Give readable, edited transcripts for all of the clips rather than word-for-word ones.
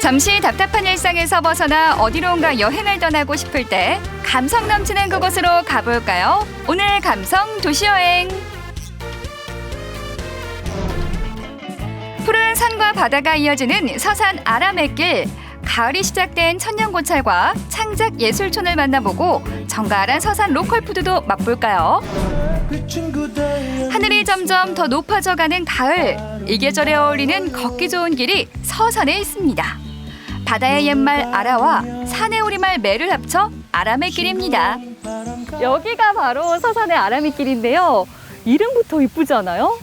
잠시 답답한 일상에서 벗어나 어디론가 여행을 떠나고 싶을 때 감성 넘치는 그곳으로 가볼까요? 오늘 감성 도시여행. 푸른 산과 바다가 이어지는 서산 아라뱃길. 가을이 시작된 천년고찰과 창작 예술촌을 만나보고 정갈한 서산 로컬푸드도 맛볼까요? 하늘이 점점 더 높아져가는 가을. 이 계절에 어울리는 걷기 좋은 길이 서산에 있습니다. 바다의 옛말 아라와 산의 우리말 매를 합쳐 아라뱃길입니다. 여기가 바로 서산의 아라뱃길인데요. 이름부터 이쁘지 않아요?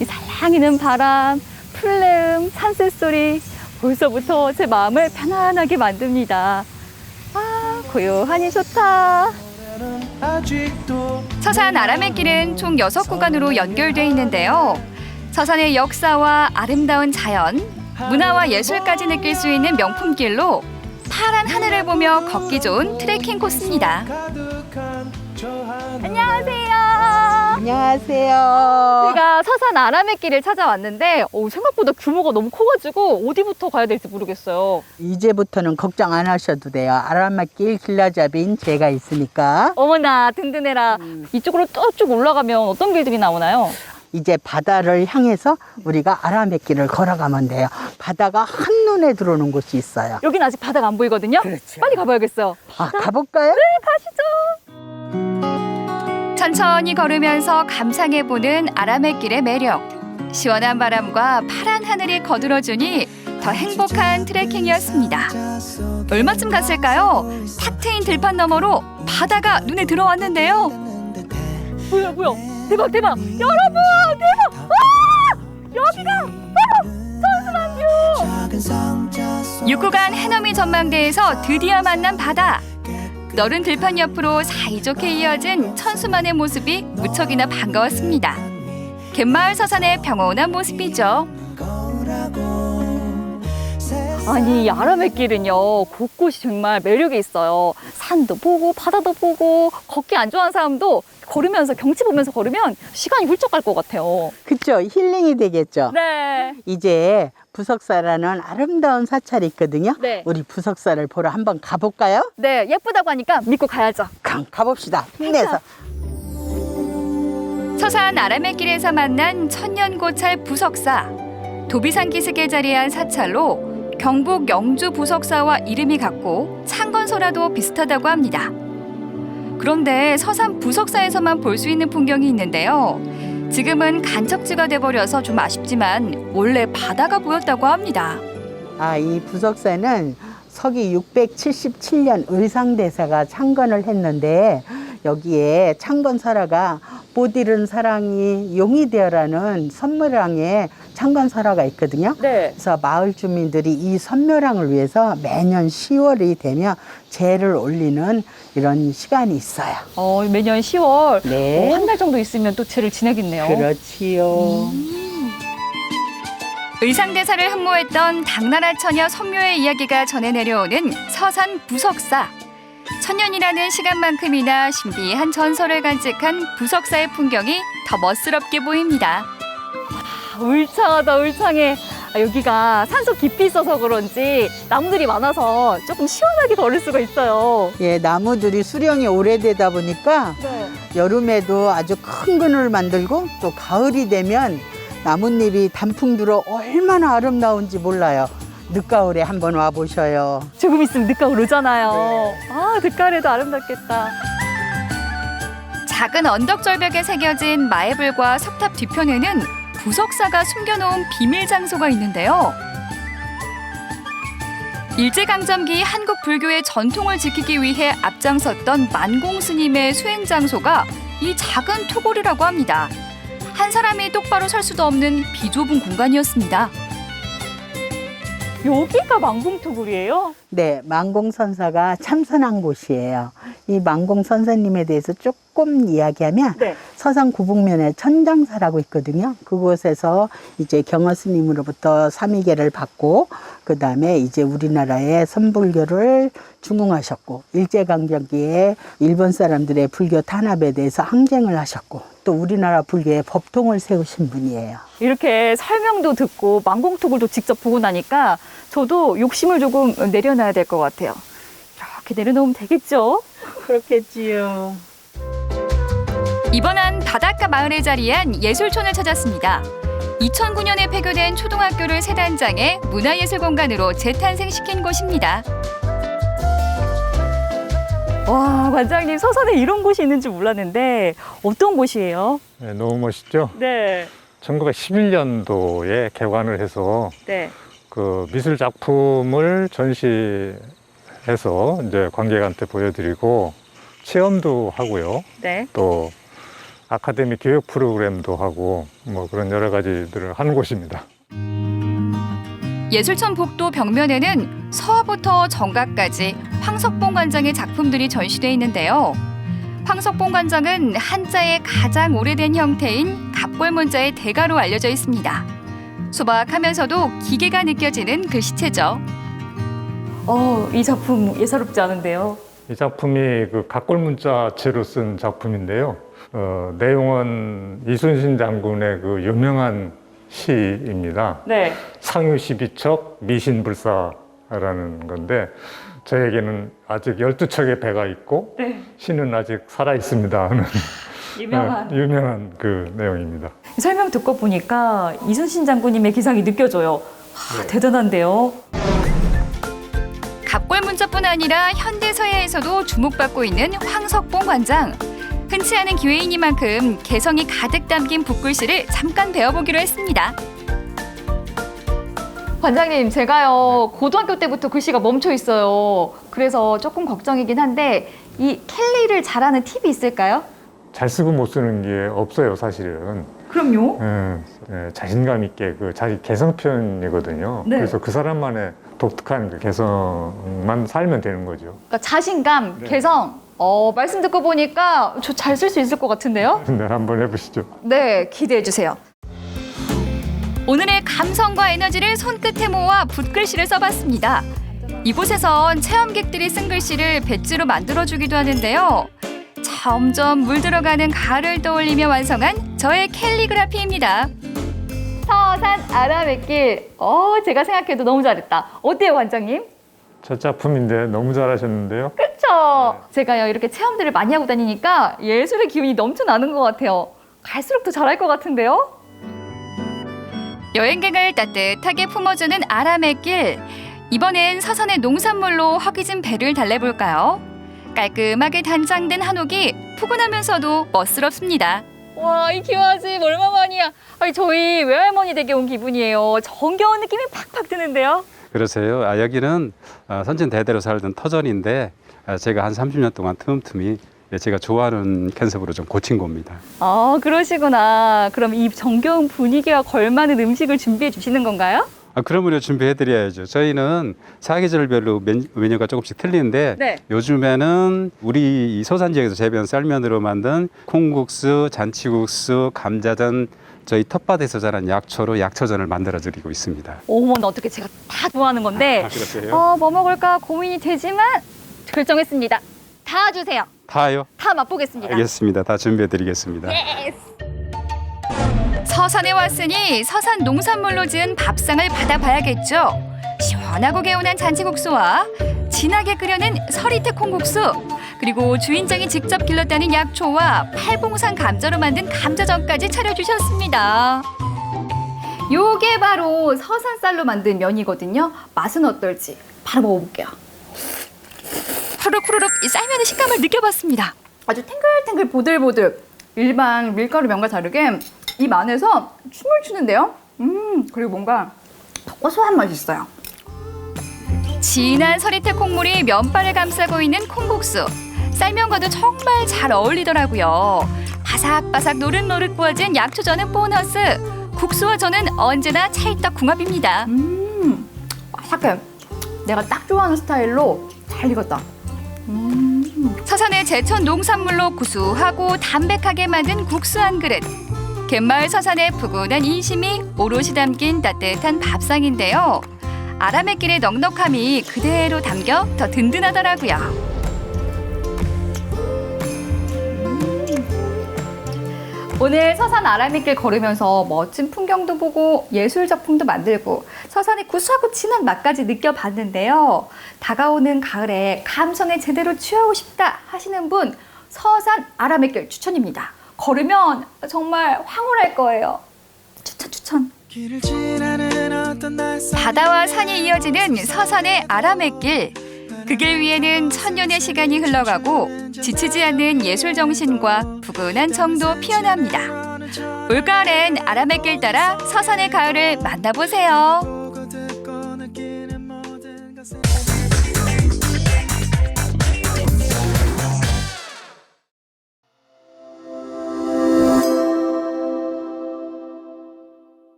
이 살랑이는 바람, 풀내음, 산새소리 벌써부터 제 마음을 편안하게 만듭니다. 아, 고요하니 좋다. 서산 아라뱃길은 총 6구간으로 연결되어 있는데요. 서산의 역사와 아름다운 자연, 문화와 예술까지 느낄 수 있는 명품길로 파란 하늘을 보며 걷기 좋은 트레킹 코스입니다. 안녕하세요. 안녕하세요. 제가 서산 아라뱃길을 찾아왔는데 생각보다 규모가 너무 커가지고 어디부터 가야 될지 모르겠어요. 이제부터는 걱정 안 하셔도 돼요. 아라뱃길 길라잡이인 제가 있으니까. 어머나 든든해라. 이쪽으로 쭉 올라가면 어떤 길들이 나오나요? 이제 바다를 향해서 우리가 아라뱃길을 걸어가면 돼요. 바다가 한눈에 들어오는 곳이 있어요. 여긴 아직 바다가 안 보이거든요. 그렇죠. 빨리 가봐야겠어요. 아, 가볼까요? 네, 가시죠. 천천히 걸으면서 감상해보는 아라뱃길의 매력. 시원한 바람과 파란 하늘이 거들어주니 더 행복한 트레킹이었습니다. 얼마쯤 갔을까요? 탁 트인 들판 너머로 바다가 눈에 들어왔는데요. 뭐야? 대박! 여러분! 대박! 와! 여기가 바로 천수만뷰! 6구간 해넘이 전망대에서 드디어 만난 바다. 너른 들판 옆으로 사이좋게 이어진 천수만의 모습이 무척이나 반가웠습니다. 갯마을 서산의 평온한 모습이죠. 아니, 이 아라뱃길은요, 곳곳이 정말 매력이 있어요. 산도 보고 바다도 보고 걷기 안 좋아하는 사람도 걸으면서 경치 보면서 걸으면 시간이 훌쩍 갈 것 같아요. 그쵸? 힐링이 되겠죠? 네. 이제 부석사라는 아름다운 사찰이 있거든요. 네. 우리 부석사를 보러 한번 가볼까요? 네, 예쁘다고 하니까 믿고 가야죠. 가봅시다. 힘내서. 서산 아라뱃길에서 만난 천년고찰 부석사. 도비산 기슭에 자리한 사찰로 경북 영주 부석사와 이름이 같고 창건소라도 비슷하다고 합니다. 그런데 서산 부석사에서만 볼 수 있는 풍경이 있는데요. 지금은 간척지가 돼버려서 좀 아쉽지만 원래 바다가 보였다고 합니다. 이 부석사는 서기 677년 의상대사가 창건을 했는데 여기에 창건설화가 못 잃은 사랑이 용이 되어라는 선묘랑에 창건설화가 있거든요. 네. 그래서 마을 주민들이 이 선묘랑을 위해서 매년 10월이 되면 제를 올리는 이런 시간이 있어요. 매년 10월 네. 한 달 정도 있으면 또 제를 지내겠네요. 그렇지요. 의상대사를 흠모했던 당나라 처녀 선묘의 이야기가 전해 내려오는 서산 부석사. 천년이라는 시간만큼이나 신비한 전설을 간직한 부석사의 풍경이 더 멋스럽게 보입니다. 울창하다, 울창해. 여기가 산속 깊이 있어서 그런지 나무들이 많아서 조금 시원하게 걸을 수가 있어요. 예, 나무들이 수령이 오래되다 보니까 네. 여름에도 아주 큰 그늘을 만들고 또 가을이 되면 나뭇잎이 단풍 들어 얼마나 아름다운지 몰라요. 늦가을에 한번 와보셔요. 조금 있으면 늦가을 오잖아요. 늦가을에도 아름답겠다. 작은 언덕 절벽에 새겨진 마애불과 석탑 뒤편에는 부석사가 숨겨놓은 비밀 장소가 있는데요. 일제강점기 한국 불교의 전통을 지키기 위해 앞장섰던 만공스님의 수행 장소가 이 작은 토굴이라고 합니다. 한 사람이 똑바로 설 수도 없는 비좁은 공간이었습니다. 여기가 만공토굴이에요? 네, 만공선사가 참선한 곳이에요. 이 만공선사님에 대해서 조금 조금 이야기하면 네. 서산 구북면에 천장사라고 있거든요. 그곳에서 이제 경허 스님으로부터 삼위계를 받고 그다음에 이제 우리나라에 선불교를 중흥하셨고 일제강점기에 일본 사람들의 불교 탄압에 대해서 항쟁을 하셨고 또 우리나라 불교의 법통을 세우신 분이에요. 이렇게 설명도 듣고 만공토굴도 직접 보고 나니까 저도 욕심을 조금 내려놔야 될 것 같아요. 이렇게 내려놓으면 되겠죠? 그렇겠지요. 이번엔 바닷가 마을에 자리한 예술촌을 찾았습니다. 2009년에 폐교된 초등학교를 새 단장해 문화예술공간으로 재탄생시킨 곳입니다. 와, 관장님, 서산에 이런 곳이 있는 줄 몰랐는데 어떤 곳이에요? 네, 너무 멋있죠? 네. 1911년도에 개관을 해서 네. 그 미술 작품을 전시해서 이제 관객한테 보여드리고 체험도 하고요. 네. 또 아카데미 교육 프로그램도 하고 뭐 그런 여러 가지들을 하는 곳입니다. 예술촌 복도 벽면에는 서부터 정각까지 황석봉 관장의 작품들이 전시돼 있는데요. 황석봉 관장은 한자의 가장 오래된 형태인 갑골문자의 대가로 알려져 있습니다. 소박하면서도 기계가 느껴지는 글씨체죠. 이 작품 예사롭지 않은데요. 이 작품이 그 각골문자체로 쓴 작품인데요. 내용은 이순신 장군의 그 유명한 시입니다. 네. 상유12척 미신불사라는 건데 저에게는 아직 12척의 배가 있고 네. 시는 아직 살아 있습니다 하는 유명한. 유명한 그 내용입니다. 설명 듣고 보니까 이순신 장군님의 기상이 느껴져요. 네. 대단한데요. 갑골문자뿐 아니라 현대서예에서도 주목받고 있는 황석봉 관장. 흔치 않은 기회이니만큼 개성이 가득 담긴 붓글씨를 잠깐 배워보기로 했습니다. 관장님, 제가요 고등학교 때부터 글씨가 멈춰 있어요. 그래서 조금 걱정이긴 한데 이 캘리를 잘하는 팁이 있을까요? 잘 쓰고 못 쓰는 게 없어요 사실은. 그럼요. 자신감 있게 그 자기 개성 표현이거든요. 네. 그래서 그 사람만의 독특한 그 개성만 살면 되는 거죠. 그러니까 자신감, 네. 개성. 말씀 듣고 보니까 저 잘 쓸 수 있을 것 같은데요? 네, 한번 해보시죠. 네, 기대해 주세요. 오늘의 감성과 에너지를 손끝에 모아 붓글씨를 써봤습니다. 이곳에선 체험객들이 쓴 글씨를 배지로 만들어주기도 하는데요. 점점 물들어가는 가을을 떠올리며 완성한 저의 캘리그라피입니다. 서산 아라뱃길. 제가 생각해도 너무 잘했다. 어때요, 관장님? 첫 작품인데 너무 잘하셨는데요. 그렇죠. 제가요 이렇게 체험들을 많이 하고 다니니까 예술의 기운이 넘쳐나는 것 같아요. 갈수록 더 잘할 것 같은데요. 여행객을 따뜻하게 품어주는 아라뱃길. 이번엔 서산의 농산물로 허기진 배를 달래볼까요? 깔끔하게 단장된 한옥이 푸근하면서도 멋스럽습니다. 와, 이 기와집 얼마만이야. 저희 외할머니 댁에 온 기분이에요. 정겨운 느낌이 팍팍 드는데요. 그러세요. 여기는 선진 대대로 살던 터전인데 제가 한 30년 동안 틈틈이 제가 좋아하는 컨셉으로 좀 고친 겁니다. 그러시구나. 그럼 이 정겨운 분위기와 걸맞는 음식을 준비해 주시는 건가요? 그러므로 준비해드려야죠. 저희는 사계절별로 메뉴가 조금씩 틀리는데 네. 요즘에는 우리 이 서산 지역에서 재배한 쌀면으로 만든 콩국수, 잔치국수, 감자전, 저희 텃밭에서 자란 약초로 약초전을 만들어드리고 있습니다. 어머나, 어떻게 제가 다 좋아하는 건데 그러세요? 뭐 먹을까 고민이 되지만 결정했습니다. 다 주세요. 다요? 다 맛보겠습니다. 알겠습니다. 다 준비해드리겠습니다. 서산에 왔으니 서산 농산물로 지은 밥상을 받아봐야겠죠. 시원하고 개운한 잔치국수와 진하게 끓여낸 서리태 콩국수, 그리고 주인장이 직접 길렀다는 약초와 팔봉산 감자로 만든 감자전까지 차려주셨습니다. 요게 바로 서산쌀로 만든 면이거든요. 맛은 어떨지 바로 먹어볼게요. 후루룩후루룩 이 쌀면의 식감을 느껴봤습니다. 아주 탱글탱글 보들보들. 일반 밀가루 면과 다르게 입 안에서 춤을 추는데요. 그리고 뭔가 고소한 맛이 있어요. 진한 서리태 콩물이 면발을 감싸고 있는 콩국수. 쌀면과도 정말 잘 어울리더라고요. 바삭바삭 노릇노릇 구워진 약초전은 보너스. 국수와 저는 언제나 찰떡궁합입니다. 바삭해. 내가 딱 좋아하는 스타일로 잘 익었다. 서산의 제천 농산물로 구수하고 담백하게 만든 국수 한 그릇. 갯마을 서산의 푸근한 인심이 오롯이 담긴 따뜻한 밥상인데요. 아라뱃길의 넉넉함이 그대로 담겨 더 든든하더라고요. 오늘 서산 아라뱃길 걸으면서 멋진 풍경도 보고 예술 작품도 만들고 서산의 구수하고 진한 맛까지 느껴봤는데요. 다가오는 가을에 감성에 제대로 취하고 싶다 하시는 분 서산 아라뱃길 추천입니다. 걸으면 정말 황홀할 거예요. 추천. 바다와 산이 이어지는 서산의 아라뱃길. 그 길 위에는 천년의 시간이 흘러가고 지치지 않는 예술 정신과 푸근한 정도 피어납니다. 올가을엔 아라뱃길 따라 서산의 가을을 만나보세요.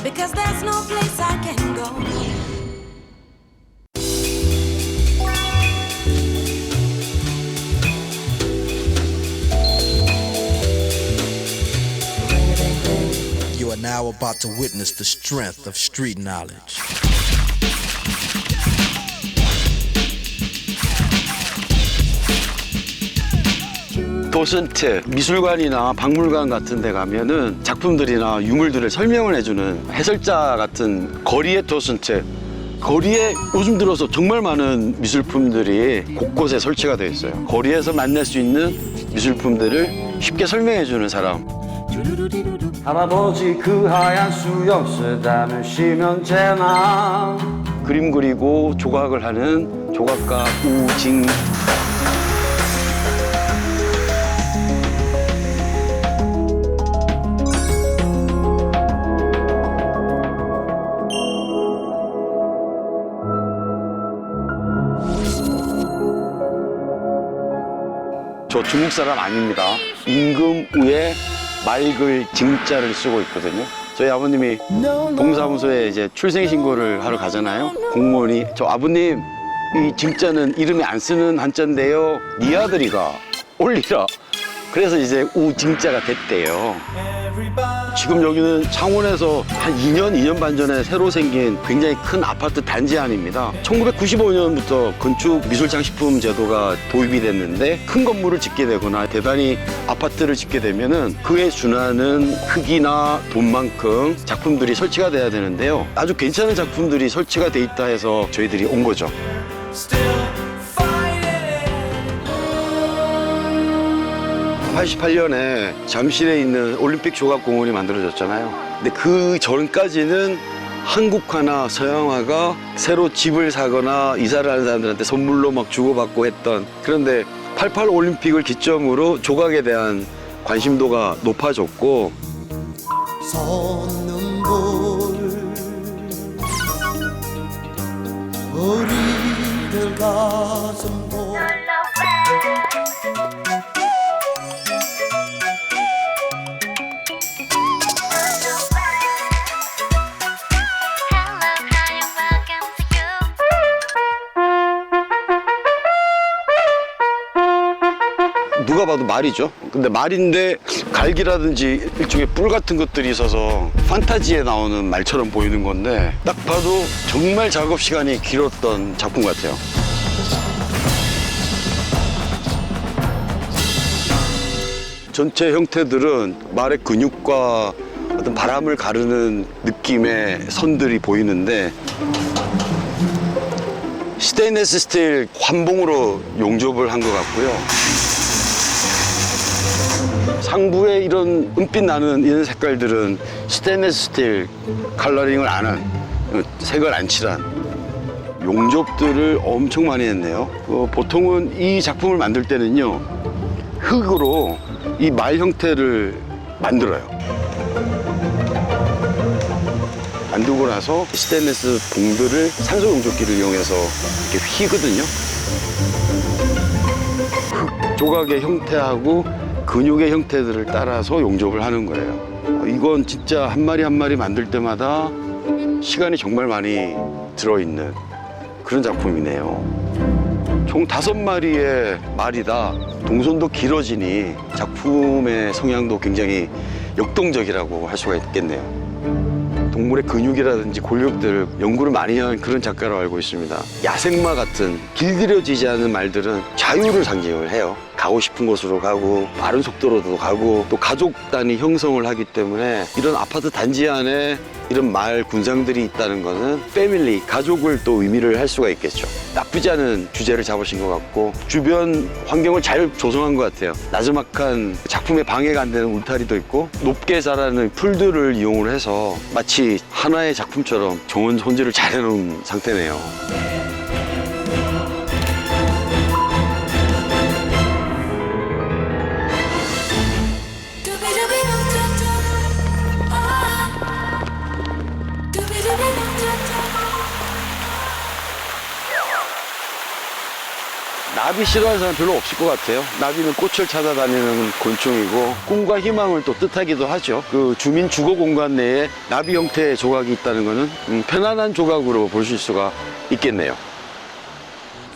Because there's no place I can go. You are now about to witness the strength of street knowledge. 도슨트 미술관이나 박물관 같은 데 가면은 작품들이나 유물들을 설명을 해주는 해설자 같은 거리의 도슨트, 거리에 요즘 들어서 정말 많은 미술품들이 곳곳에 설치가 되어 있어요. 거리에서 만날 수 있는 미술품들을 쉽게 설명해주는 사람. 할아버지 그 하얀 수염 쓰다면 쉬면 되나. 그림 그리고 조각을 하는 조각가 우징. 저 중국 사람 아닙니다. 임금우에 맑을 징자를 쓰고 있거든요. 저희 아버님이 동사무소에 이제 출생신고를 하러 가잖아요. 공무원이 저 아버님 이 징자는 이름에 안 쓰는 한자인데요. 네 아들이가 올리라. 그래서 이제 우징자가 됐대요. 지금 여기는 창원에서 한 2년 반 전에 새로 생긴 굉장히 큰 아파트 단지 안입니다. 1995년부터 건축 미술장식품 제도가 도입이 됐는데 큰 건물을 짓게 되거나 대단히 아파트를 짓게 되면은 그에 준하는 크기나 돈만큼 작품들이 설치가 돼야 되는데요. 아주 괜찮은 작품들이 설치가 돼 있다 해서 저희들이 온 거죠. 88년에 잠실에 있는 올림픽 조각공원이 만들어졌잖아요. 근데 그 전까지는 한국화나 서양화가 새로 집을 사거나 이사를 하는 사람들한테 선물로 막 주고받고 했던, 그런데 88 올림픽을 기점으로 조각에 대한 관심도가 높아졌고 어리들 가슴도 누가 봐도 말이죠. 근데 말인데 갈기라든지 일종의 뿔 같은 것들이 있어서 판타지에 나오는 말처럼 보이는 건데 딱 봐도 정말 작업 시간이 길었던 작품 같아요. 전체 형태들은 말의 근육과 어떤 바람을 가르는 느낌의 선들이 보이는데 스테인리스 스틸 환봉으로 용접을 한 것 같고요. 상부에 이런 은빛 나는 이런 색깔들은 스테인리스 스틸 컬러링을 안 한, 색을 안 칠한 용접들을 엄청 많이 했네요. 보통은 이 작품을 만들 때는요, 흙으로 이 말 형태를 만들어요. 만들고 나서 스테인리스 봉들을 산소 용접기를 이용해서 이렇게 휘거든요. 조각의 형태하고 근육의 형태들을 따라서 용접을 하는 거예요. 이건 진짜 한 마리 한 마리 만들 때마다 시간이 정말 많이 들어있는 그런 작품이네요. 총 5마리의 말이다. 동선도 길어지니 작품의 성향도 굉장히 역동적이라고 할 수가 있겠네요. 동물의 근육이라든지 골격들을 연구를 많이 한 그런 작가로 알고 있습니다. 야생마 같은 길들여지지 않은 말들은 자유를 상징을 해요. 가고 싶은 곳으로 가고 빠른 속도로도 가고 또 가족 단위 형성을 하기 때문에 이런 아파트 단지 안에 이런 말 군상들이 있다는 거는 패밀리, 가족을 또 의미를 할 수가 있겠죠. 나쁘지 않은 주제를 잡으신 것 같고 주변 환경을 잘 조성한 것 같아요. 나지막한 작품에 방해가 안 되는 울타리도 있고 높게 자라는 풀들을 이용을 해서 마치 하나의 작품처럼 좋은 손질을 잘 해놓은 상태네요. 나비 싫어하는 사람 별로 없을 것 같아요. 나비는 꽃을 찾아다니는 곤충이고 꿈과 희망을 또 뜻하기도 하죠. 그 주민 주거 공간 내에 나비 형태의 조각이 있다는 것은 편안한 조각으로 보실 수가 있겠네요.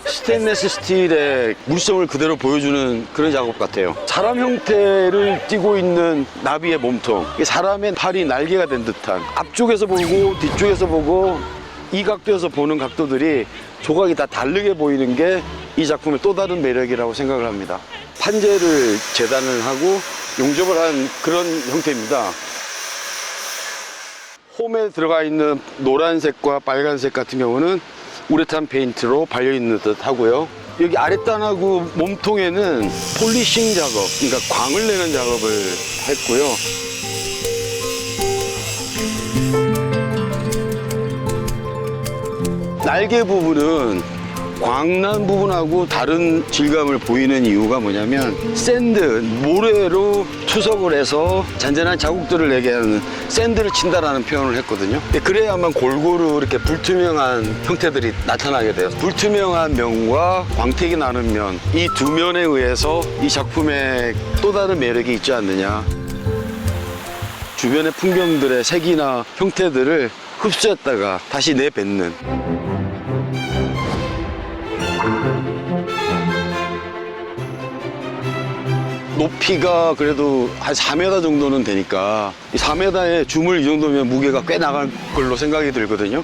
스테인레스 스틸의 물성을 그대로 보여주는 그런 작업 같아요. 사람 형태를 띠고 있는 나비의 몸통, 사람의 팔이 날개가 된 듯한 앞쪽에서 보고 뒤쪽에서 보고 이 각도에서 보는 각도들이 조각이 다 다르게 보이는 게 이 작품의 또 다른 매력이라고 생각을 합니다. 판재를 재단을 하고 용접을 한 그런 형태입니다. 홈에 들어가 있는 노란색과 빨간색 같은 경우는 우레탄 페인트로 발려있는 듯 하고요. 여기 아랫단하고 몸통에는 폴리싱 작업, 그러니까 광을 내는 작업을 했고요. 날개 부분은 광난 부분하고 다른 질감을 보이는 이유가 뭐냐면 샌드, 모래로 투석을 해서 잔잔한 자국들을 내게 하는 샌드를 친다라는 표현을 했거든요. 그래야만 골고루 이렇게 불투명한 형태들이 나타나게 돼요. 불투명한 면과 광택이 나는 면, 이 두 면에 의해서 이 작품에 또 다른 매력이 있지 않느냐. 주변의 풍경들의 색이나 형태들을 흡수했다가 다시 내뱉는 높이가 그래도 한 4m 정도는 되니까 이 4m의 줌을 이 정도면 무게가 꽤 나갈 걸로 생각이 들거든요.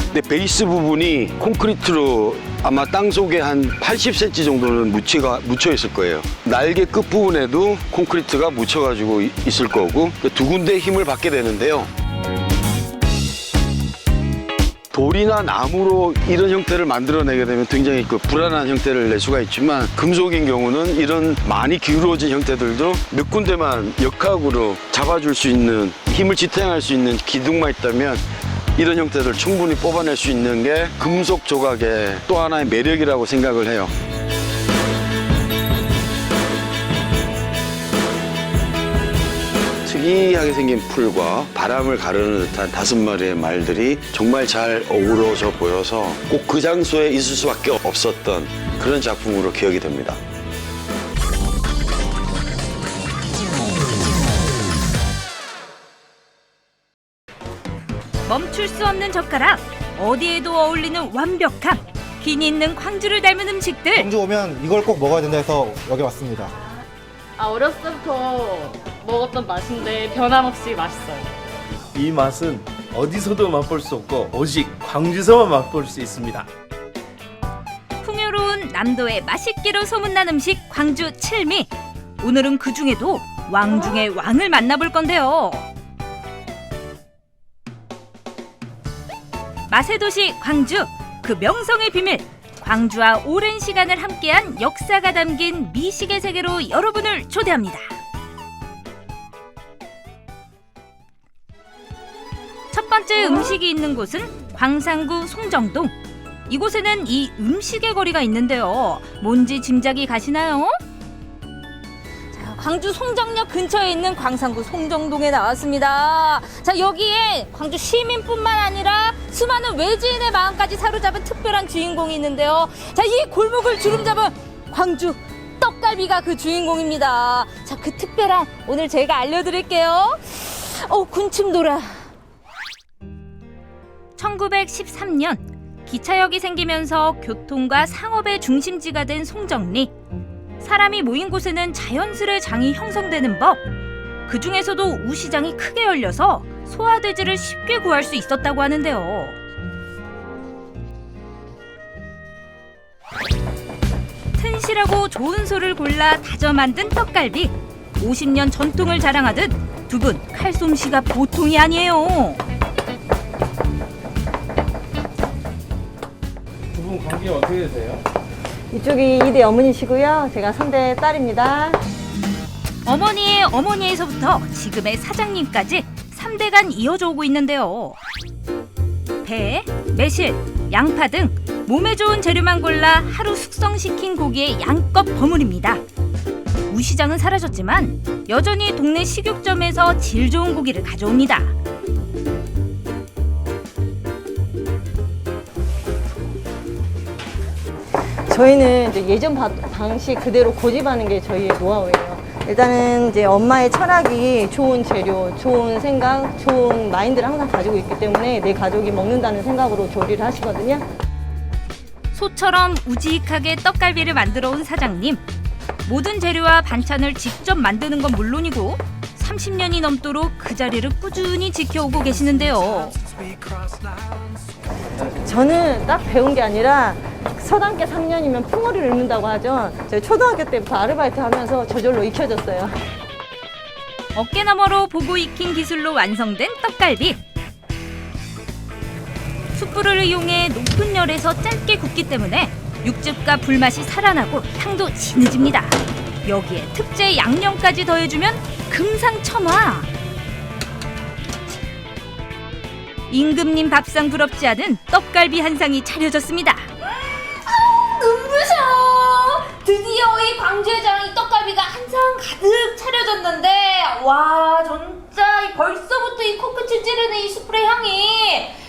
근데 베이스 부분이 콘크리트로 아마 땅속에 한 80cm 정도는 묻혀 있을 거예요. 날개 끝부분에도 콘크리트가 묻혀가지고 있을 거고 두 군데 힘을 받게 되는데요. 돌이나 나무로 이런 형태를 만들어내게 되면 굉장히 불안한 형태를 낼 수가 있지만 금속인 경우는 이런 많이 기울어진 형태들도 몇 군데만 역학으로 잡아줄 수 있는 힘을 지탱할 수 있는 기둥만 있다면 이런 형태를 충분히 뽑아낼 수 있는 게 금속 조각의 또 하나의 매력이라고 생각을 해요. 특이하게 생긴 풀과 바람을 가르는 듯한 5마리의 말들이 정말 잘 어우러져 보여서 꼭 그 장소에 있을 수밖에 없었던 그런 작품으로 기억이 됩니다. 멈출 수 없는 젓가락, 어디에도 어울리는 완벽함, 긴 있는 광주를 닮은 음식들. 광주 오면 이걸 꼭 먹어야 된다 해서 여기 왔습니다. 어렸을 때부터 먹었던 맛인데 변함없이 맛있어요. 이 맛은 어디서도 맛볼 수 없고 오직 광주에서만 맛볼 수 있습니다. 풍요로운 남도의 맛있기로 소문난 음식 광주 칠미. 오늘은 그 중에도 왕 중의 왕을 만나볼 건데요. 맛의 도시 광주, 그 명성의 비밀. 광주와 오랜 시간을 함께한 역사가 담긴 미식의 세계로 여러분을 초대합니다. 첫 번째 음식이 있는 곳은 광산구 송정동. 이곳에는 이 음식의 거리가 있는데요. 뭔지 짐작이 가시나요? 자, 광주 송정역 근처에 있는 광산구 송정동에 나왔습니다. 자, 여기에 광주 시민뿐만 아니라 수많은 외지인의 마음까지 사로잡은 특별한 주인공이 있는데요. 자, 이 골목을 주름잡은 광주 떡갈비가 그 주인공입니다. 자, 그 특별한 오늘 제가 알려드릴게요. 군침 돌아. 1913년 기차역이 생기면서 교통과 상업의 중심지가 된 송정리. 사람이 모인 곳에는 자연스레 장이 형성되는 법. 그 중에서도 우시장이 크게 열려서 소화돼지를 쉽게 구할 수 있었다고 하는데요. 튼실하고 좋은 소를 골라 다져 만든 떡갈비. 50년 전통을 자랑하듯 두 분 칼솜씨가 보통이 아니에요. 두 분 관계 어떻게 되세요? 이쪽이 2대 어머니시고요. 제가 3대 딸입니다. 어머니의 어머니에서부터 지금의 사장님까지 3대간 이어져 오고 있는데요. 배, 매실, 양파 등 몸에 좋은 재료만 골라 하루 숙성시킨 고기에 양껏 버무립니다. 우시장은 사라졌지만 여전히 동네 식육점에서 질 좋은 고기를 가져옵니다. 저희는 이제 예전 방식 그대로 고집하는 게 저희의 노하우예요. 일단은 이제 엄마의 철학이 좋은 재료, 좋은 생각, 좋은 마인드를 항상 가지고 있기 때문에 내 가족이 먹는다는 생각으로 조리를 하시거든요. 소처럼 우직하게 떡갈비를 만들어 온 사장님. 모든 재료와 반찬을 직접 만드는 건 물론이고 30년이 넘도록 그 자리를 꾸준히 지켜오고 계시는데요. 저는 딱 배운 게 아니라 서당계 3년이면 풍어를 읽는다고 하죠. 저희 초등학교 때부터 아르바이트 하면서 저절로 익혀졌어요. 어깨너머로 보고 익힌 기술로 완성된 떡갈비. 숯불을 이용해 높은 열에서 짧게 굽기 때문에 육즙과 불맛이 살아나고 향도 진해집니다. 여기에 특제 양념까지 더해주면 금상첨화. 임금님 밥상 부럽지 않은 떡갈비 한 상이 차려졌습니다. 눈부셔. 드디어 이 광주의 자랑 이 떡갈비가 한 상 가득 차려졌는데 와 진짜 벌써부터 이 코끝을 찌르는 이 숯불의 향이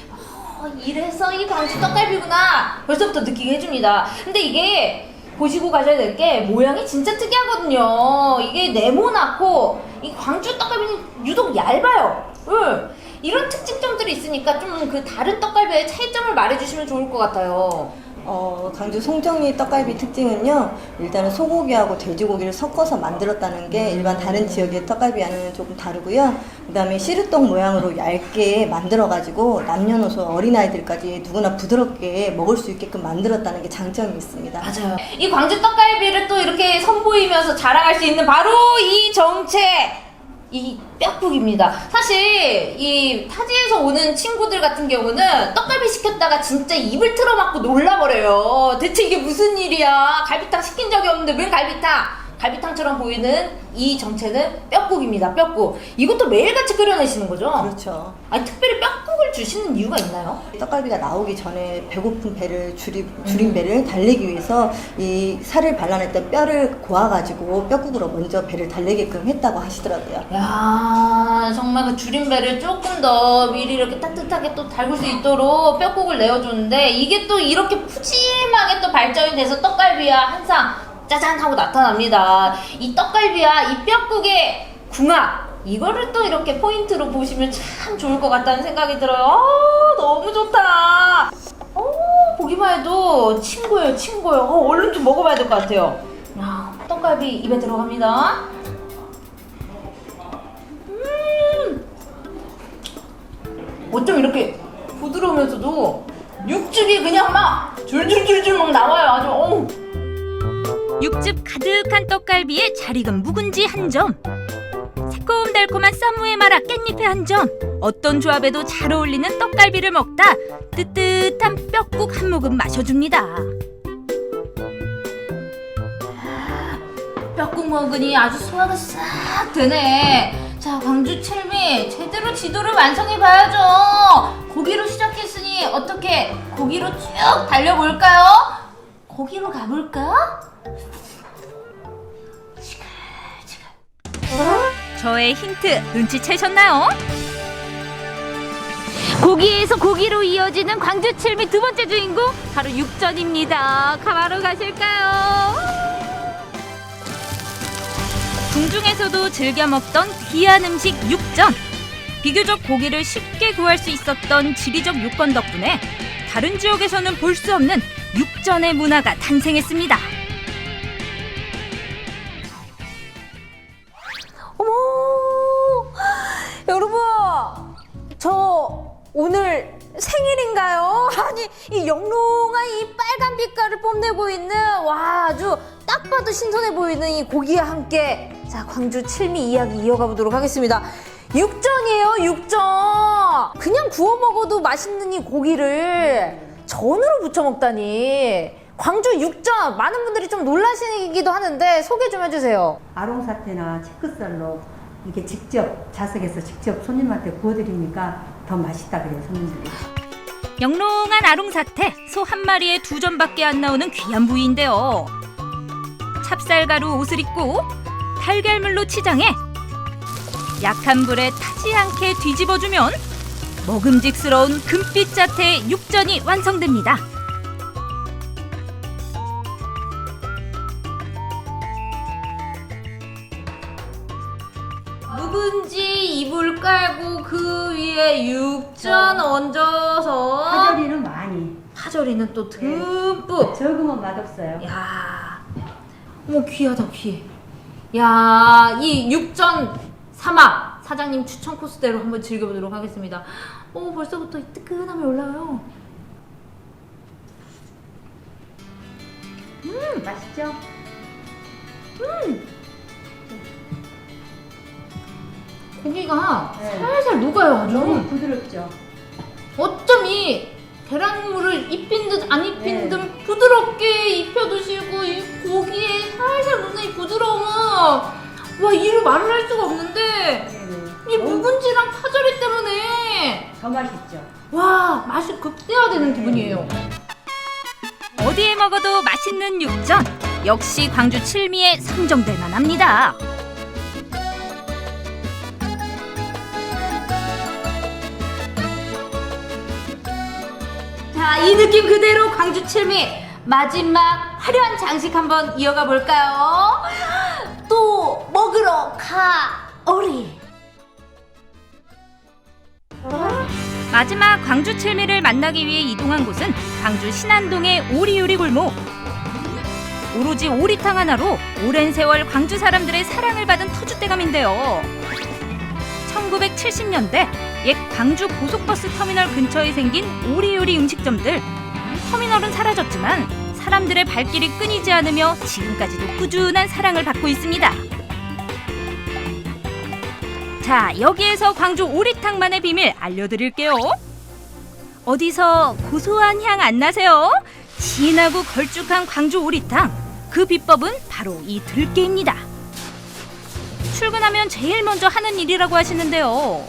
이래서 이 광주 떡갈비구나 벌써부터 느끼게 해줍니다. 근데 이게 보시고 가셔야 될 게 모양이 진짜 특이하거든요. 이게 네모나고 이 광주 떡갈비는 유독 얇아요. 이런 특징점들이 있으니까 좀 그 다른 떡갈비의 차이점을 말해주시면 좋을 것 같아요. 광주 송정리 떡갈비 특징은요, 일단은 소고기하고 돼지고기를 섞어서 만들었다는 게 일반 다른 지역의 떡갈비와는 조금 다르고요. 그 다음에 시루떡 모양으로 얇게 만들어가지고 남녀노소 어린아이들까지 누구나 부드럽게 먹을 수 있게끔 만들었다는 게 장점이 있습니다. 맞아요. 이 광주 떡갈비를 또 이렇게 선보이면서 자랑할 수 있는 바로 이 정체! 이 뼈국입니다. 사실 이 타지에서 오는 친구들 같은 경우는 떡갈비 시켰다가 진짜 입을 틀어막고 놀라버려요. 대체 이게 무슨 일이야? 갈비탕 시킨 적이 없는데 웬 갈비탕? 갈비탕처럼 보이는 이 정체는 뼈국입니다. 뼈국. 이것도 매일같이 끓여내시는 거죠? 그렇죠. 아니 특별히 뼈국을 주시는 이유가 있나요? 떡갈비가 나오기 전에 배고픈 배를 줄인 배를 달래기 위해서 이 살을 발라냈던 뼈를 고아가지고 뼈국으로 먼저 배를 달래게끔 했다고 하시더라고요. 야 정말 그 줄인 배를 조금 더 미리 이렇게 따뜻하게 또 달굴 수 있도록 뼈국을 내어줬는데 이게 또 이렇게 푸짐하게 또 발전이 돼서 떡갈비와 한상 짜잔 하고 나타납니다. 이 떡갈비와 이 뼈국의 궁합 이거를 또 이렇게 포인트로 보시면 참 좋을 것 같다는 생각이 들어요. 너무 좋다. 보기만 해도 친구예요, 친구예요. 얼른 좀 먹어봐야 될 것 같아요. 떡갈비 입에 들어갑니다. 어쩜 이렇게 부드러우면서도 육즙이 그냥 막 줄줄줄줄 막 나와요. 아주 육즙 가득한 떡갈비에 잘 익은 묵은지 한 점, 새콤달콤한 쌈무에 말아 깻잎에 한 점. 어떤 조합에도 잘 어울리는 떡갈비를 먹다 뜨뜻한 뼈국 한 모금 마셔줍니다. 뼈국 먹으니 아주 소화가 싹 되네. 자, 광주 칠미 제대로 지도를 완성해봐야죠. 고기로 시작했으니 어떻게 고기로 쭉 달려볼까요? 고기로 가볼까? 저의 힌트 눈치채셨나요? 고기에서 고기로 이어지는 광주 칠미 두 번째 주인공 바로 육전입니다. 바로 가실까요? 궁중에서도 즐겨 먹던 귀한 음식 육전. 비교적 고기를 쉽게 구할 수 있었던 지리적 요건 덕분에 다른 지역에서는 볼 수 없는 육전의 문화가 탄생했습니다. 어머, 여러분, 저 오늘 생일인가요? 아니, 이 영롱한 이 빨간 빛깔을 뽐내고 있는 와, 아주 딱 봐도 신선해 보이는 이 고기와 함께 자, 광주 칠미 이야기 이어가 보도록 하겠습니다. 육전이에요, 육전. 그냥 구워 먹어도 맛있는 이 고기를 전으로 부쳐 먹다니. 광주 육전, 많은 분들이 좀 놀라시기도 하는데 소개 좀 해주세요. 아롱사태나 체크살로 이게 직접 자석에서 직접 손님한테 구워드리니까 더 맛있다 그래요, 손님들이. 영롱한 아롱사태, 소 한 마리에 2점밖에 안 나오는 귀한 부위인데요. 찹쌀가루 옷을 입고 달걀물로 치장해 약한 불에 타지 않게 뒤집어주면 먹음직스러운 금빛 자태의 육전이 완성됩니다. 묵은지 이불 깔고 그 위에 육전 얹어서 파절이는 많이. 파절이는 또 듬뿍. 적으면 맛없어요. 야, 어머 귀하다 귀해. 야, 이 육전 삼합 사장님 추천 코스대로 한번 즐겨보도록 하겠습니다. 벌써부터 이 뜨끈함이 올라요. 맛있죠? 고기가 살살 녹아요. 아주 너무 부드럽죠? 어쩜 이 계란물을 입힌 듯 안 입힌 듯 부드럽게 입혀 드시고 이 고기에 살살 녹는 이 부드러움은 와, 이를 말을 할 수가 없는데 이 묵은지랑 파절이 때문에 더 맛있죠? 와, 맛이 극대화되는 기분이에요. 어디에 먹어도 맛있는 육전. 역시 광주 칠미에 선정될 만합니다. 자, 이 느낌 그대로 광주 칠미 마지막 화려한 장식 한번 이어가 볼까요? 또 먹으러 가오리. 마지막 광주 칠미를 만나기 위해 이동한 곳은 광주 신안동의 오리요리 골목. 오로지 오리탕 하나로 오랜 세월 광주 사람들의 사랑을 받은 터줏대감인데요. 1970년대 옛 광주 고속버스 터미널 근처에 생긴 오리요리 음식점들. 터미널은 사라졌지만 사람들의 발길이 끊이지 않으며 지금까지도 꾸준한 사랑을 받고 있습니다. 자, 여기에서 광주 오리탕만의 비밀 알려드릴게요. 어디서 고소한 향 안 나세요? 진하고 걸쭉한 광주 오리탕. 그 비법은 바로 이 들깨입니다. 출근하면 제일 먼저 하는 일이라고 하시는데요.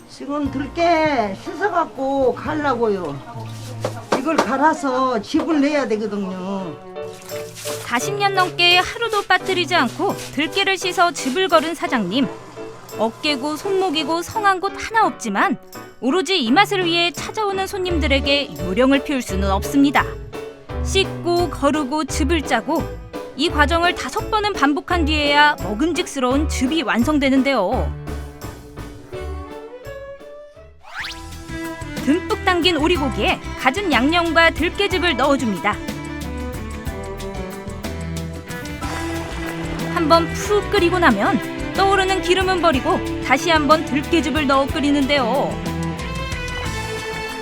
지금 들깨 씻어갖고 갈라고요. 이걸 갈아서 즙을 내야 되거든요. 40년 넘게 하루도 빠뜨리지 않고 들깨를 씻어 즙을 거른 사장님. 어깨고 손목이고 성한 곳 하나 없지만 오로지 이 맛을 위해 찾아오는 손님들에게 요령을 피울 수는 없습니다. 씻고 거르고 즙을 짜고 이 과정을 5번은 반복한 뒤에야 먹음직스러운 즙이 완성되는데요. 듬뿍 담긴 오리고기에 갖은 양념과 들깨즙을 넣어줍니다. 한번 푹 끓이고 나면 떠오르는 기름은 버리고 다시 한번 들깨즙을 넣어 끓이는데요.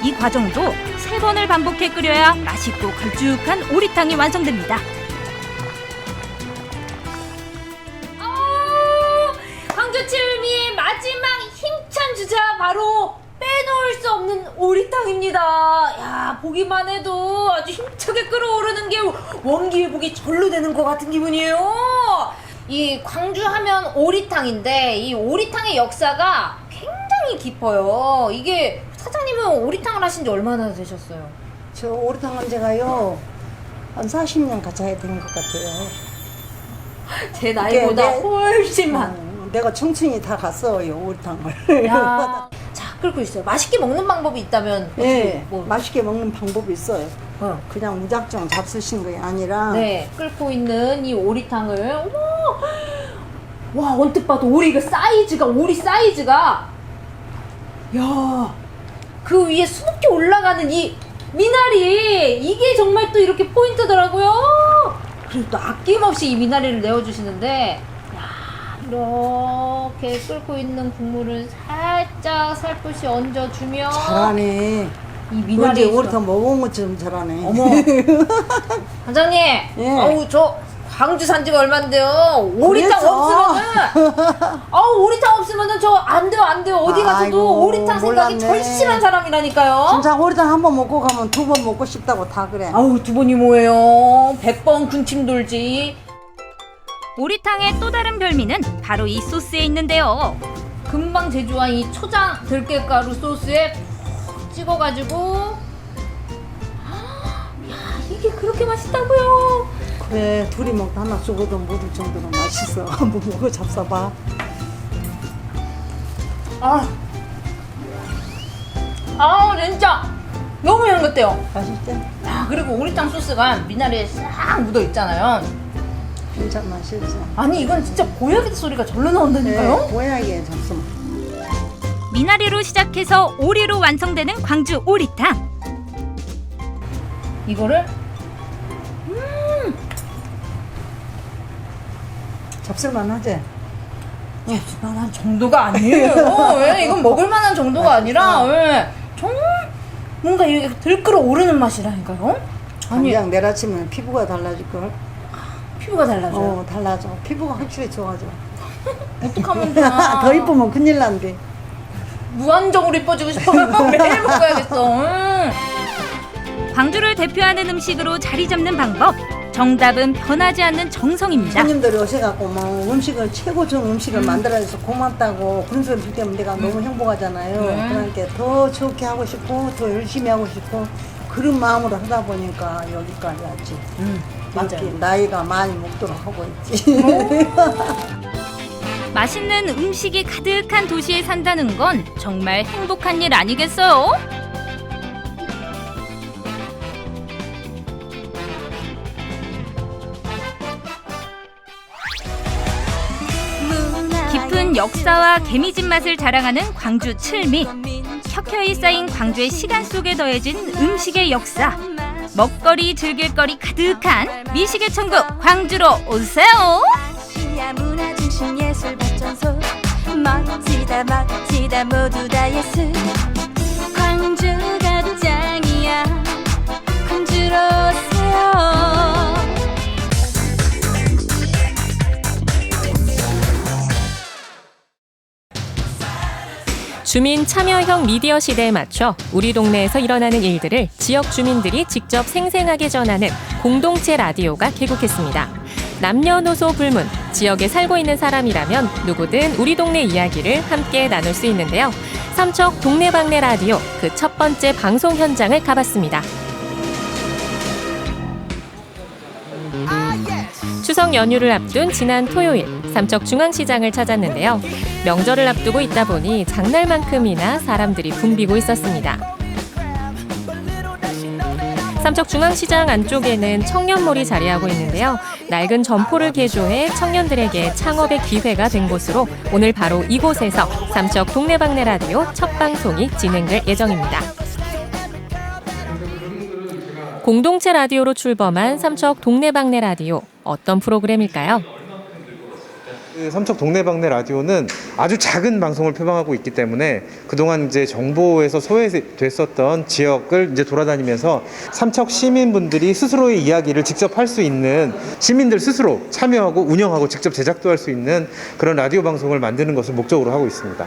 이 과정도 3번을 반복해 끓여야 맛있고 걸쭉한 오리탕이 완성됩니다. 광주 칠미의 마지막 힘찬 주자 바로 빼놓을 수 없는 오리탕입니다. 야, 보기만 해도 아주 힘차게 끓어오르는 게 원기회복이 절로 되는 것 같은 기분이에요. 이 광주 하면 오리탕인데 이 오리탕의 역사가 굉장히 깊어요. 이게 사장님은 오리탕을 하신 지 얼마나 되셨어요? 저 오리탕 한 제가요 한 40년 가까이 된 것 같아요. 제 나이보다 훨씬 많아. 내가 청춘이 다 갔어요, 오리탕을. 야, 자, 끓고 있어요. 맛있게 먹는 방법이 있다면 네, 뭐 맛있게 먹는 방법이 있어요. 그냥 무작정 잡수신 게 아니라. 네, 끓고 있는 이 오리탕을 와, 언뜻 봐도 오리 사이즈가 야, 그 위에 수북히 올라가는 이 미나리, 이게 정말 또 이렇게 포인트더라고요. 그리고 또 아낌없이 이 미나리를 내어주시는데, 야, 이렇게 끓고 있는 국물을 살짝 살포시 얹어주면 잘하네. 이 미나리 어제 오리탕 먹은 것처럼 잘하네. 어머. 반장님, 어우, 저 광주 산 지가 얼만데요. 오리탕 없으면은 저 안 돼요. 어디 가서도 아이고, 오리탕 생각이 몰랐네. 절실한 사람이라니까요. 진짜 오리탕 한 번 먹고 가면 두 번 먹고 싶다고 다 그래. 아우, 두 번이 뭐예요. 100번 군침 돌지. 오리탕의 또 다른 별미는 바로 이 소스에 있는데요. 금방 제조한 이 초장 들깨가루 소스에 푹 찍어가지고, 야, 이게 그렇게 맛있다고요. 그래, 둘이 먹다 하나 죽어도 묻을 정도로 맛있어. 한번 먹어 잡숴봐. 진짜 너무 향긋해요. 맛있지? 야, 그리고 오리탕 소스가 미나리에 싹 묻어 있잖아요. 진짜 맛있어. 아니, 이건 진짜 보약의 소리가 절로 나온다니까요. 네, 보약이에요, 잡숴. 미나리로 시작해서 오리로 완성되는 광주 오리탕. 이거를 잡술만하지? 잡술만한 정도가 아니에요. 왜? 이건 먹을만한 정도가 아니라 왜? 정말 뭔가 이게 들끓어 오르는 맛이라니까요. 그냥 내일 아침에 피부가 달라질걸. 피부가 달라져요? 달라져. 피부가 확실히 좋아져. 어떡하면 되나. 더 이쁘면 큰일 난대. 무한정으로 이뻐지고 싶어요. 매일 먹어야겠어. 광주를 대표하는 음식으로 자리 잡는 방법. 정답은 변하지 않는 정성입니다. 손님들이 오셔갖고 뭐 음식을 최고 좋은 음식을 만들어줘서 고맙다고 그런 소리 들 때면 내가 너무 행복하잖아요. 그러니까 더 좋게 하고 싶고 더 열심히 하고 싶고 그런 마음으로 하다 보니까 여기까지 왔지. 맞아요. 나이가 많이 먹도록 하고 있지. 맛있는 음식이 가득한 도시에 산다는 건 정말 행복한 일 아니겠어요? 깊은 역사와 개미집 맛을 자랑하는 광주 칠미. 켜켜이 쌓인 광주의 시간 속에 더해진 음식의 역사. 먹거리 즐길거리 가득한 미식의 천국 광주로 오세요. 아시아 문화중심 예술발전소 멋지다 모두 다 예술 광주가 짱이야 광주로 오세요. 주민 참여형 미디어 시대에 맞춰 우리 동네에서 일어나는 일들을 지역 주민들이 직접 생생하게 전하는 공동체 라디오가 개국했습니다. 남녀노소 불문, 지역에 살고 있는 사람이라면 누구든 우리 동네 이야기를 함께 나눌 수 있는데요. 삼척 동네방네 라디오 그 첫 번째 방송 현장을 가봤습니다. 추석 연휴를 앞둔 지난 토요일 삼척중앙시장을 찾았는데요. 명절을 앞두고 있다 보니 장날만큼이나 사람들이 붐비고 있었습니다. 삼척중앙시장 안쪽에는 청년몰이 자리하고 있는데요. 낡은 점포를 개조해 청년들에게 창업의 기회가 된 곳으로 오늘 바로 이곳에서 삼척 동네방네 라디오 첫 방송이 진행될 예정입니다. 공동체 라디오로 출범한 삼척 동네방네 라디오, 어떤 프로그램일까요? 삼척 동네방네 라디오는 아주 작은 방송을 표방하고 있기 때문에 그동안 이제 정보에서 소외됐었던 지역을 이제 돌아다니면서 삼척 시민분들이 스스로의 이야기를 직접 할 수 있는, 시민들 스스로 참여하고 운영하고 직접 제작도 할 수 있는 그런 라디오 방송을 만드는 것을 목적으로 하고 있습니다.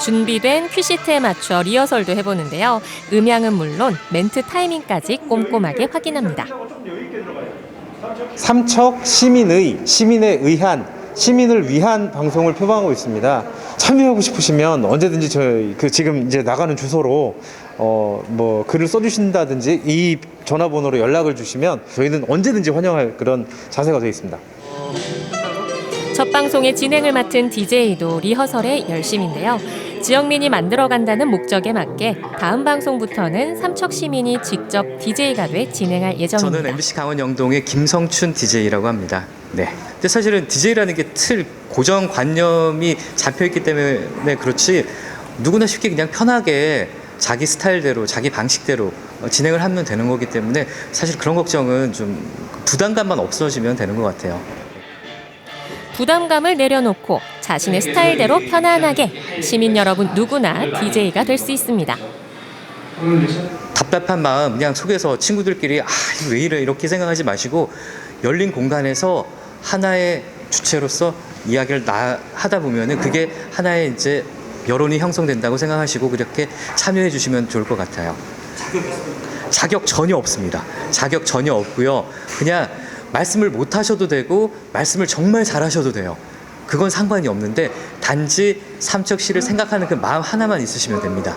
준비된 큐시트에 맞춰 리허설도 해보는데요. 음향은 물론 멘트 타이밍까지 꼼꼼하게 확인합니다. 삼척 시민의, 시민에 의한, 시민을 위한 방송을 표방하고 있습니다. 참여하고 싶으시면 언제든지 저희 지금 이제 나가는 주소로 뭐 글을 써주신다든지 이 전화번호로 연락을 주시면 저희는 언제든지 환영할 그런 자세가 되어 있습니다. 첫 방송의 진행을 맡은 DJ도 리허설에 열심인데요. 지역민이 만들어간다는 목적에 맞게 다음 방송부터는 삼척 시민이 직접 DJ가 돼 진행할 예정입니다. 저는 MBC 강원 영동의 김성춘 DJ라고 합니다. 네. 근데 사실은 DJ라는 게 고정 관념이 잡혀있기 때문에 그렇지 누구나 쉽게 그냥 편하게 자기 스타일대로 자기 방식대로 진행을 하면 되는 거기 때문에 사실 그런 걱정은 좀 부담감만 없어지면 되는 것 같아요. 부담감을 내려놓고 자신의 스타일대로 편안하게 시민 여러분 누구나 DJ가 될 수 있습니다. 답답한 마음 그냥 속에서 친구들끼리 왜 이래 이렇게 생각하지 마시고 열린 공간에서 하나의 주체로서 이야기를 하다 보면은 그게 하나의 이제 여론이 형성된다고 생각하시고 그렇게 참여해 주시면 좋을 것 같아요. 자격 전혀 없습니다. 자격 전혀 없고요. 그냥 말씀을 못 하셔도 되고 말씀을 정말 잘하셔도 돼요. 그건 상관이 없는데 단지 삼척시를 생각하는 그 마음 하나만 있으시면 됩니다.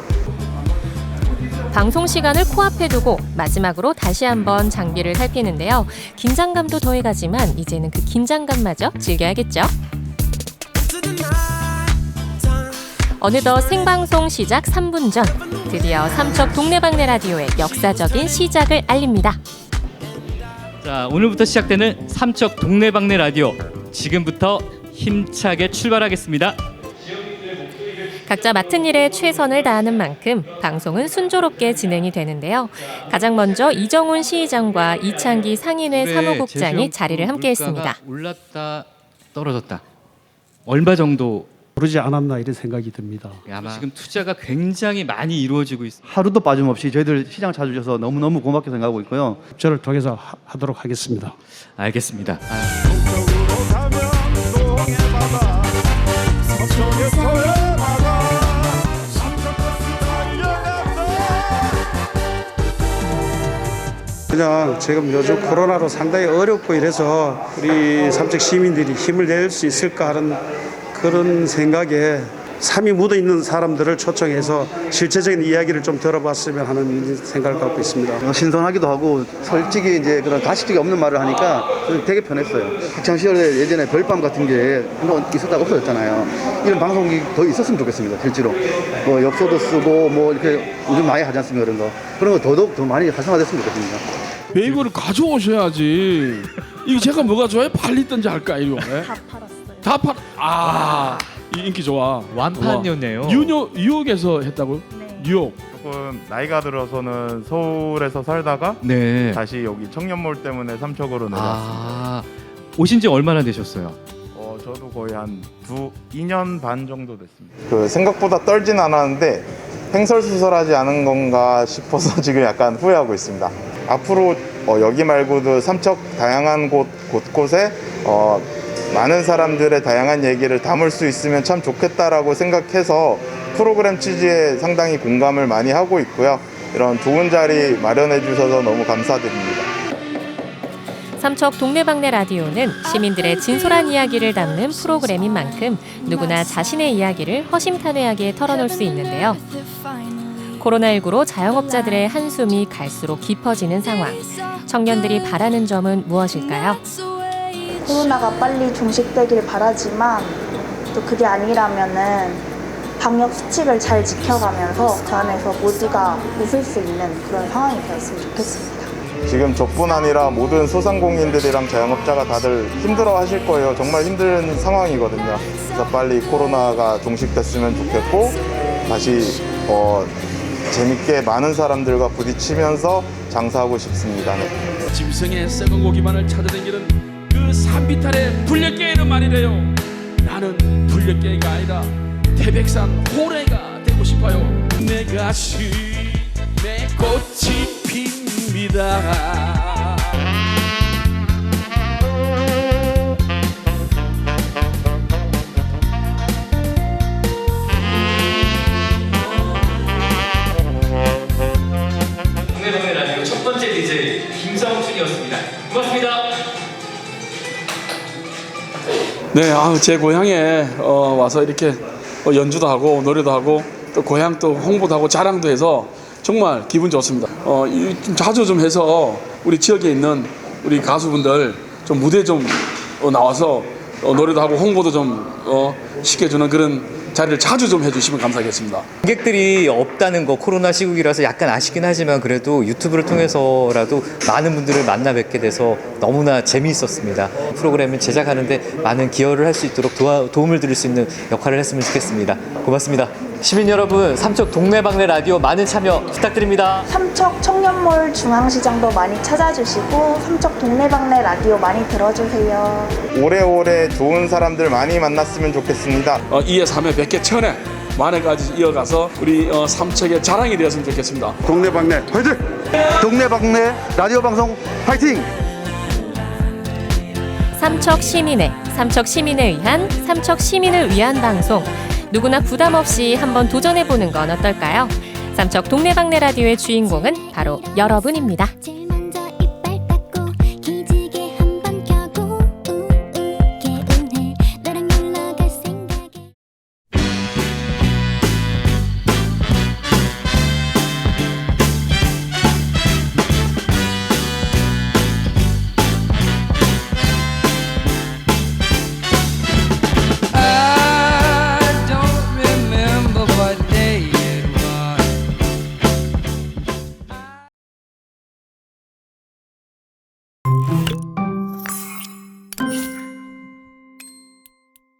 방송 시간을 코앞에 두고 마지막으로 다시 한번 장비를 살피는데요. 긴장감도 더해가지만 이제는 그 긴장감마저 즐겨야겠죠. 어느덧 생방송 시작 3분 전 드디어 삼척 동네방네 라디오의 역사적인 시작을 알립니다. 자, 오늘부터 시작되는 삼척 동네방네 라디오 지금부터 힘차게 출발하겠습니다. 각자 맡은 일에 최선을 다하는 만큼 방송은 순조롭게 진행이 되는데요. 가장 먼저 이정훈 시의장과 이창기 상인회 사무국장이 자리를 함께했습니다. 올랐다 떨어졌다. 얼마 정도 오르지 않았나 이런 생각이 듭니다. 아마 지금 투자가 굉장히 많이 이루어지고 있습니다. 하루도 빠짐없이 저희들 시장 찾아주셔서 너무너무 고맙게 생각하고 있고요. 저를 통해서 하도록 하겠습니다. 알겠습니다. 그냥 지금 요즘 코로나로 상당히 어렵고 이래서 우리 삼척 시민들이 힘을 낼 수 있을까 하는 그런 생각에 삶이 묻어있는 사람들을 초청해서 실제적인 이야기를 좀 들어봤으면 하는 생각을 갖고 있습니다. 신선하기도 하고 솔직히 이제 그런 가식적이 없는 말을 하니까 되게 편했어요. 학창시절에 예전에 별밤 같은 게 한번 있었다가 없어졌잖아요. 이런 방송이 더 있었으면 좋겠습니다. 실제로 뭐 엽서도 쓰고 뭐 이렇게 요즘 많이 하지 않습니까? 그런 거 더더욱 더 많이 활성화됐으면 좋겠습니다. 왜 이거를 가져오셔야지. 이게 제가 뭐가 좋아요? 팔리든지 할까 이거. 다 팔. 이 인기 좋아. 완판이었네요. 뉴욕에서 했다고요? 네. 뉴욕. 조금 나이가 들어서는 서울에서 살다가 다시 여기 청년몰 때문에 삼척으로 내려왔습니다. 오신 지 얼마나 되셨어요? 저도 거의 한 2년 반 정도 됐습니다. 생각보다 떨진 않았는데 횡설수설하지 않은 건가 싶어서 지금 약간 후회하고 있습니다. 앞으로 여기 말고도 삼척 다양한 곳곳에 많은 사람들의 다양한 얘기를 담을 수 있으면 참 좋겠다라고 생각해서 프로그램 취지에 상당히 공감을 많이 하고 있고요. 이런 좋은 자리 마련해 주셔서 너무 감사드립니다. 삼척 동네방네 라디오는 시민들의 진솔한 이야기를 담는 프로그램인 만큼 누구나 자신의 이야기를 허심탄회하게 털어놓을 수 있는데요. 코로나19로 자영업자들의 한숨이 갈수록 깊어지는 상황. 청년들이 바라는 점은 무엇일까요? 코로나가 빨리 종식되길 바라지만 또 그게 아니라면은 방역 수칙을 잘 지켜가면서 그 안에서 모두가 웃을 수 있는 그런 상황이 되었으면 좋겠습니다. 지금 저뿐 아니라 모든 소상공인들이랑 자영업자가 다들 힘들어 하실 거예요. 정말 힘든 상황이거든요. 그래서 빨리 코로나가 종식됐으면 좋겠고 다시 재밌게 많은 사람들과 부딪히면서 장사하고 싶습니다. 짐승의 썩은 고기만을 찾아다니는 그 산비탈의 불렸개는 말이래요. 나는 불렸개가 아니라 태백산 호래가 되고 싶어요. 내 가슴에 꽃이 핍니다. 동네방네 라디오 첫 번째 DJ 김성춘이었습니다. 고맙습니다. 네, 제 고향에 와서 이렇게 연주도 하고 노래도 하고 또 고향 또 홍보도 하고 자랑도 해서 정말 기분 좋습니다. 좀 자주 좀 해서 우리 지역에 있는 우리 가수분들 좀 무대 좀 나와서 노래도 하고 홍보도 좀 시켜주는 그런 자리를 자주 좀 해주시면 감사하겠습니다. 관객들이 없다는 거 코로나 시국이라서 약간 아쉽긴 하지만 그래도 유튜브를 통해서라도 많은 분들을 만나 뵙게 돼서 너무나 재미있었습니다. 프로그램을 제작하는데 많은 기여를 할 수 있도록 도움을 드릴 수 있는 역할을 했으면 좋겠습니다. 고맙습니다. 시민 여러분, 삼척 동네방네 라디오 많은 참여 부탁드립니다. 삼척 청년몰 중앙시장도 많이 찾아주시고 삼척 동네방네 라디오 많이 들어주세요. 오래오래 좋은 사람들 많이 만났으면 좋겠습니다. 2회, 3회, 100회, 1000회 만회까지 이어가서 우리 삼척의 자랑이 되었으면 좋겠습니다. 동네방네 화이팅! 동네방네 라디오 방송 화이팅! 삼척 시민회, 삼척 시민에 의한 삼척 시민을 위한 방송. 누구나 부담 없이 한번 도전해보는 건 어떨까요? 삼척 동네방네 라디오의 주인공은 바로 여러분입니다.